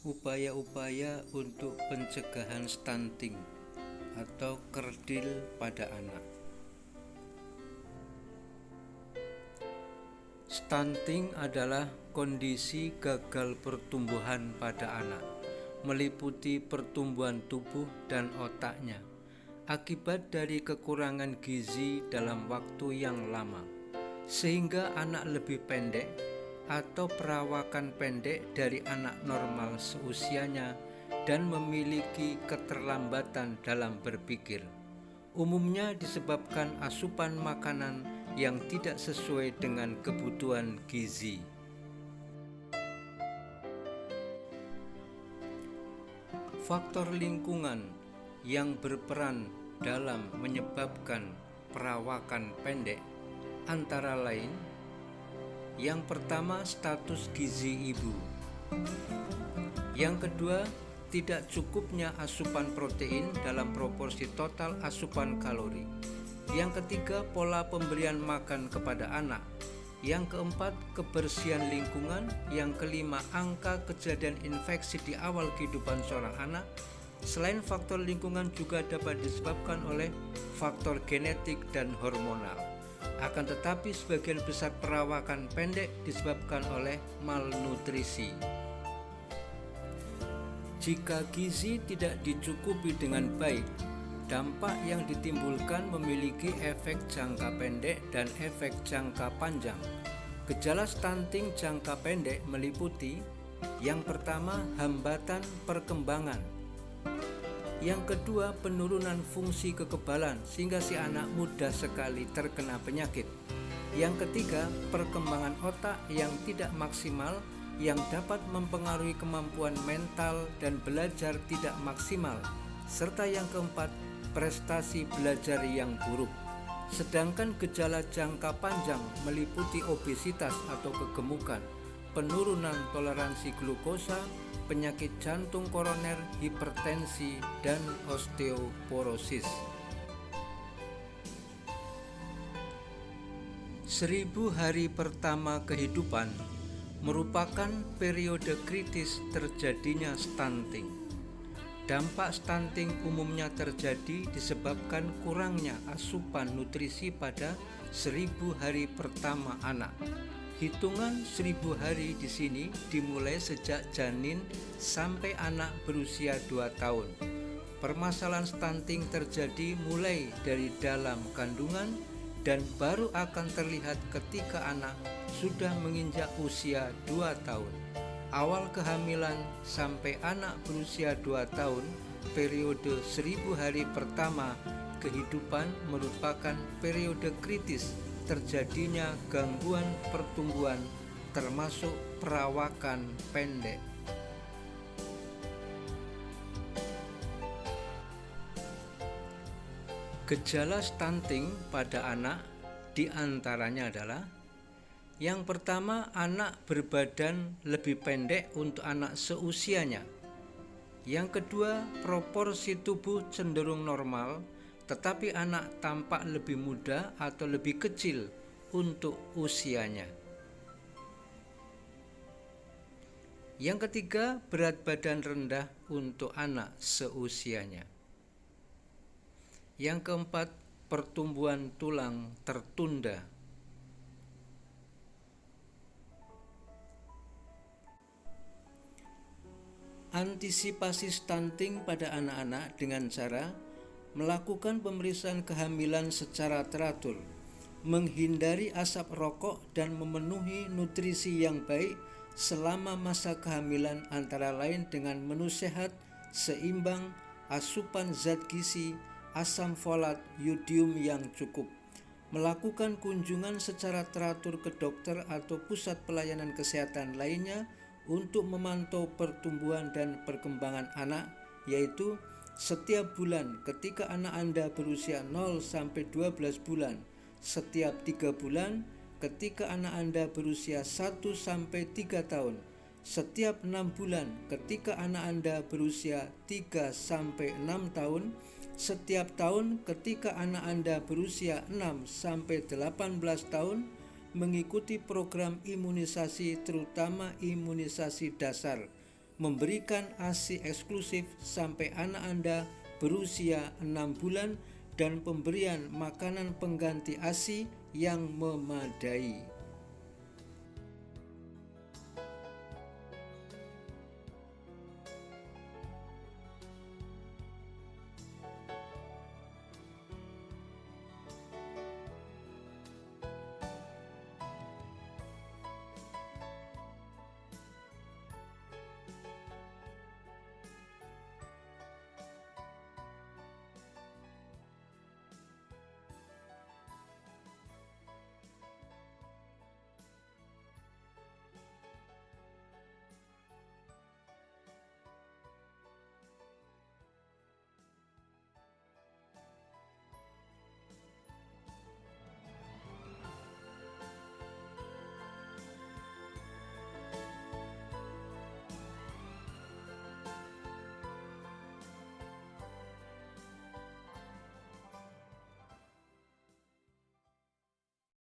Upaya-upaya untuk pencegahan stunting atau kerdil pada anak. Stunting adalah kondisi gagal pertumbuhan pada anak, meliputi pertumbuhan tubuh dan otaknya, akibat dari kekurangan gizi dalam waktu yang lama, sehingga anak lebih pendek atau perawakan pendek dari anak normal seusianya dan memiliki keterlambatan dalam berpikir. Umumnya disebabkan asupan makanan yang tidak sesuai dengan kebutuhan gizi. Faktor lingkungan yang berperan dalam menyebabkan perawakan pendek antara lain: yang pertama, status gizi ibu. Yang kedua, tidak cukupnya asupan protein dalam proporsi total asupan kalori. Yang ketiga, pola pemberian makan kepada anak. Yang keempat, kebersihan lingkungan. Yang kelima, angka kejadian infeksi di awal kehidupan seorang anak. Selain faktor lingkungan juga dapat disebabkan oleh faktor genetik dan hormonal. Akan tetapi sebagian besar perawakan pendek disebabkan oleh malnutrisi. Jika gizi tidak dicukupi dengan baik, dampak yang ditimbulkan memiliki efek jangka pendek dan efek jangka panjang. Gejala stunting jangka pendek meliputi: yang pertama, hambatan perkembangan. Yang kedua, penurunan fungsi kekebalan sehingga si anak mudah sekali terkena penyakit. Yang ketiga, perkembangan otak yang tidak maksimal yang dapat mempengaruhi kemampuan mental dan belajar tidak maksimal. Serta yang keempat, prestasi belajar yang buruk. Sedangkan gejala jangka panjang meliputi obesitas atau kegemukan, penurunan toleransi glukosa, penyakit jantung koroner, hipertensi, dan osteoporosis. 1000 hari pertama kehidupan merupakan periode kritis terjadinya stunting. Dampak stunting umumnya terjadi disebabkan kurangnya asupan nutrisi pada 1000 hari pertama anak. Hitungan 1000 hari di sini dimulai sejak janin sampai anak berusia 2 tahun. Permasalahan stunting terjadi mulai dari dalam kandungan dan baru akan terlihat ketika anak sudah menginjak usia 2 tahun. Awal kehamilan sampai anak berusia 2 tahun, periode 1000 hari pertama kehidupan merupakan periode kritis terjadinya gangguan pertumbuhan termasuk perawakan pendek. Gejala stunting pada anak diantaranya adalah: yang pertama, anak berbadan lebih pendek untuk anak seusianya. Yang kedua, proporsi tubuh cenderung normal, tetapi anak tampak lebih muda atau lebih kecil untuk usianya. Yang ketiga, berat badan rendah untuk anak seusianya. Yang keempat, pertumbuhan tulang tertunda. Antisipasi stunting pada anak-anak dengan cara melakukan pemeriksaan kehamilan secara teratur, menghindari asap rokok dan memenuhi nutrisi yang baik selama masa kehamilan, antara lain dengan menu sehat, seimbang, asupan zat gizi, asam folat, yodium yang cukup. Melakukan kunjungan secara teratur ke dokter atau pusat pelayanan kesehatan lainnya untuk memantau pertumbuhan dan perkembangan anak, yaitu setiap bulan ketika anak Anda berusia 0-12 bulan, setiap 3 bulan ketika anak Anda berusia 1-3 tahun, setiap 6 bulan ketika anak Anda berusia 3-6 tahun, setiap tahun ketika anak Anda berusia 6-18 tahun, mengikuti program imunisasi terutama imunisasi dasar, memberikan ASI eksklusif sampai anak Anda berusia 6 bulan dan pemberian makanan pengganti ASI yang memadai.